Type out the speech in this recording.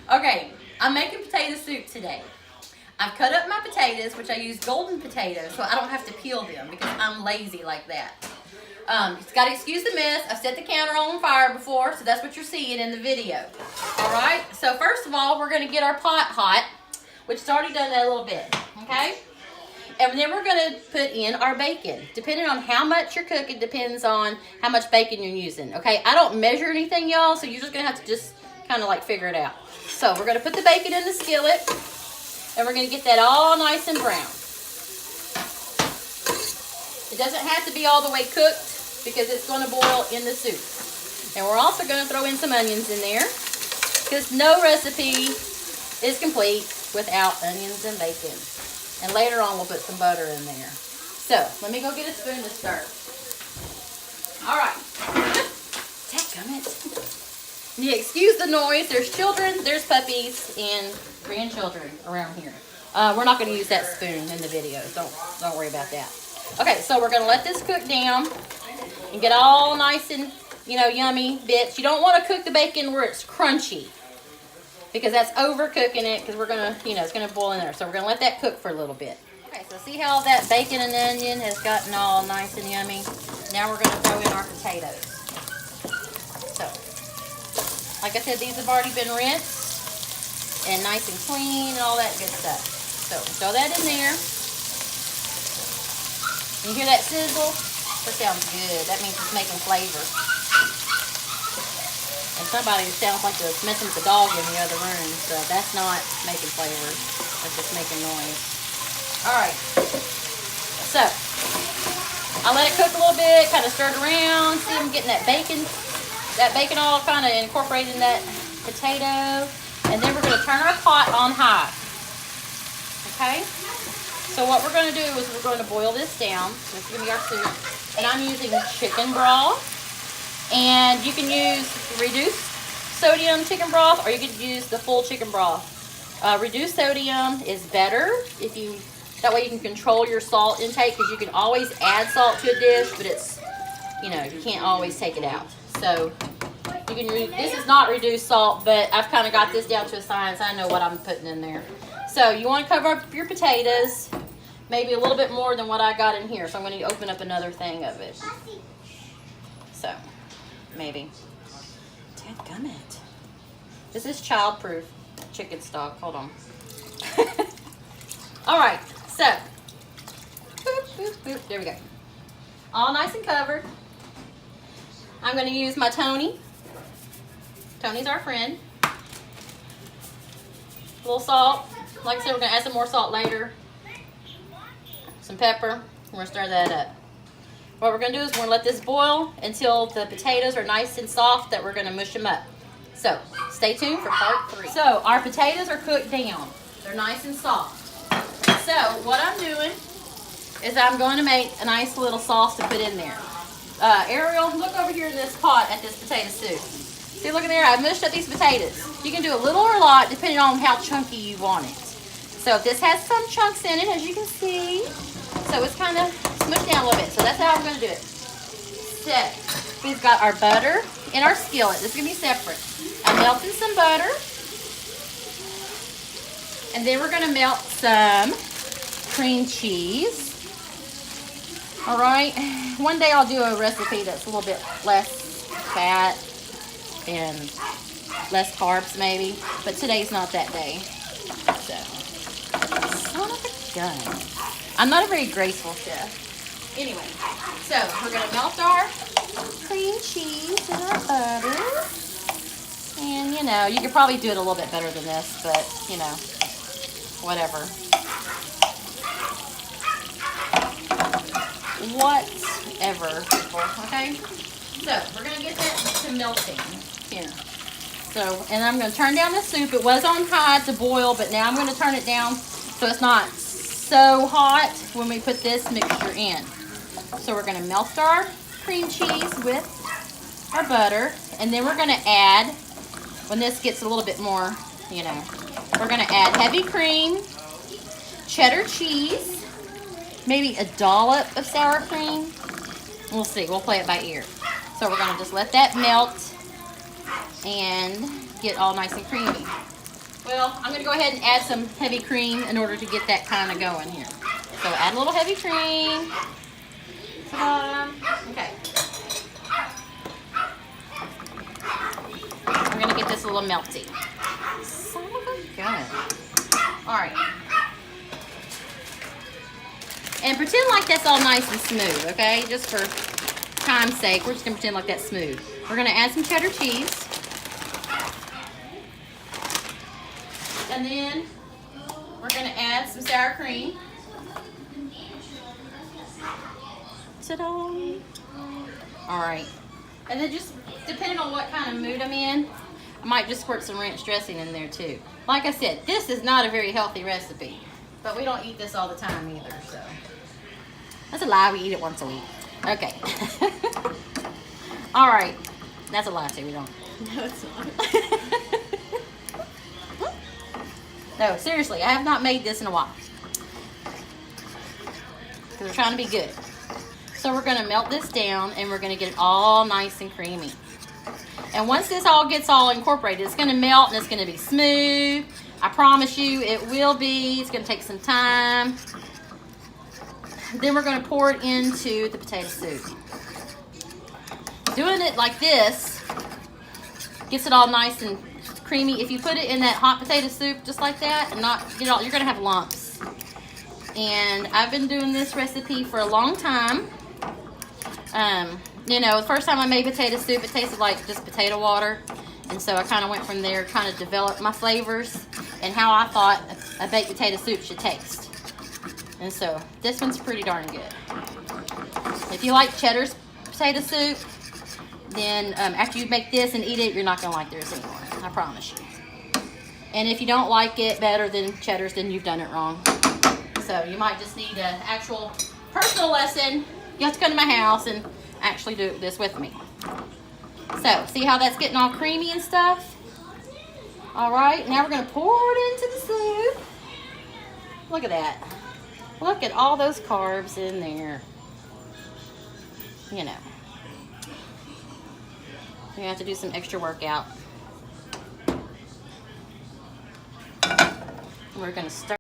Okay, I'm making potato soup today. I've cut up my potatoes, which I use golden potatoes, so I don't have to peel them because I'm lazy like that. You've got to excuse the mess. I've set the counter on fire before, so that's what you're seeing in the video. All right, so first of all, we're going to get our pot hot, which has already done that a little bit, okay? And then we're going to put in our bacon. Depending on how much you're cooking, depends on how much bacon you're using, okay? I don't measure anything, y'all, so you're just going to have to just kind of like figure it out. So we're going to put the bacon in the skillet, and we're going to get that all nice and brown. It doesn't have to be all the way cooked because it's going to boil in the soup. And we're also going to throw in some onions in there because no recipe is complete without onions and bacon. And later on, we'll put some butter in there. So, let me go get a spoon to stir. All right. Dadgummit. Yeah, excuse the noise. There's children, there's puppies, and grandchildren around here. We're not going to use that spoon in the video. Don't worry about that. Okay, so we're going to let this cook down and get all nice and, yummy bits. You don't want to cook the bacon where it's crunchy, because that's overcooking it, because we're going to, it's going to boil in there. So we're going to let that cook for a little bit. Okay, so see how that bacon and onion has gotten all nice and yummy? Now we're going to throw in our potatoes. So, like I said, these have already been rinsed and nice and clean and all that good stuff. So throw that in there. You hear that sizzle? That sounds good. That means it's making flavor. And somebody sounds like they're messing with the dog in the other room, so that's not making flavor. That's just making noise. Alright. So, I let it cook a little bit, kind of stir it around. See, I'm getting that bacon all kind of incorporated in that potato. And then we're going to turn our pot on high. Okay? So what we're going to do is we're going to boil this down. This is going to be our soup. And I'm using chicken broth. And you can use reduced sodium chicken broth, or you could use the full chicken broth. Reduced sodium is better that way you can control your salt intake, because you can always add salt to a dish, but it's, you can't always take it out. So you can this is not reduced salt, but I've kind of got this down to a science. I know what I'm putting in there. So you want to cover up your potatoes, maybe a little bit more than what I got in here. So I'm going to open up another thing of it. So. Maybe. Dadgummit. This is child-proof chicken stock. Hold on. Alright, so. Boop, boop, boop. There we go. All nice and covered. I'm going to use my Tony. Tony's our friend. A little salt. Like I said, we're going to add some more salt later. Some pepper. We're going to stir that up. What we're going to do is we're going to let this boil until the potatoes are nice and soft, that we're going to mush them up. So, stay tuned for part 3. So, our potatoes are cooked down. They're nice and soft. So, what I'm doing is I'm going to make a nice little sauce to put in there. Ariel, look over here in this pot at this potato soup. See, look at there. I mushed up these potatoes. You can do a little or a lot depending on how chunky you want it. So, this has some chunks in it, as you can see. So, it's kind of smushed down a little bit. So that's how I'm going to do it. So, we've got our butter in our skillet. This is going to be separate. I'm melting some butter. And then we're going to melt some cream cheese. Alright. One day I'll do a recipe that's a little bit less fat and less carbs maybe. But today's not that day. So, son of a gun. I'm not a very graceful chef. Anyway, so we're going to melt our cream cheese and our butter. And, you could probably do it a little bit better than this, but, whatever. Whatever, people, okay? So, we're going to get that to melting here. So, and I'm going to turn down the soup. It was on high to boil, but now I'm going to turn it down so it's not so hot when we put this mixture in. So we're going to melt our cream cheese with our butter, and then we're going to add, when this gets a little bit more, we're going to add heavy cream, cheddar cheese, maybe a dollop of sour cream. We'll see. We'll play it by ear. So we're going to just let that melt and get all nice and creamy. Well, I'm gonna go ahead and add some heavy cream in order to get that kind of going here. So add a little heavy cream. Okay. We're gonna get this a little melty. Son of a gun. All right. And pretend like that's all nice and smooth, okay? Just for time's sake, we're just gonna pretend like that's smooth. We're gonna add some cheddar cheese. And then we're gonna add some sour cream. Ta-da! All right. And then just depending on what kind of mood I'm in, I might just squirt some ranch dressing in there too. Like I said, this is not a very healthy recipe, but we don't eat this all the time either, so. That's a lie, we eat it once a week. Okay. All right. That's a lie too, we don't. No, it's not. No, seriously, I have not made this in a while. Because we're trying to be good. So we're gonna melt this down and we're gonna get it all nice and creamy. And once this all gets all incorporated, it's gonna melt and it's gonna be smooth. I promise you it will be. It's gonna take some time. Then we're gonna pour it into the potato soup. Doing it like this gets it all nice and creamy. If you put it in that hot potato soup just like that and not, you know, you're gonna have lumps. And I've been doing this recipe for a long time. You know, the first time I made potato soup, it tasted like just potato water. And so I kind of went from there, kind of developed my flavors and how I thought a baked potato soup should taste. And so this one's pretty darn good. If you like Cheddar's potato soup, then after you make this and eat it, you're not gonna like theirs anymore, I promise you. And if you don't like it better than Cheddar's, then you've done it wrong. So you might just need an actual personal lesson. You have to come to my house and actually do this with me. So, see how that's getting all creamy and stuff? All right, now we're gonna pour it into the soup. Look at that. Look at all those carbs in there. You know. You have to do some extra workout. We're gonna start.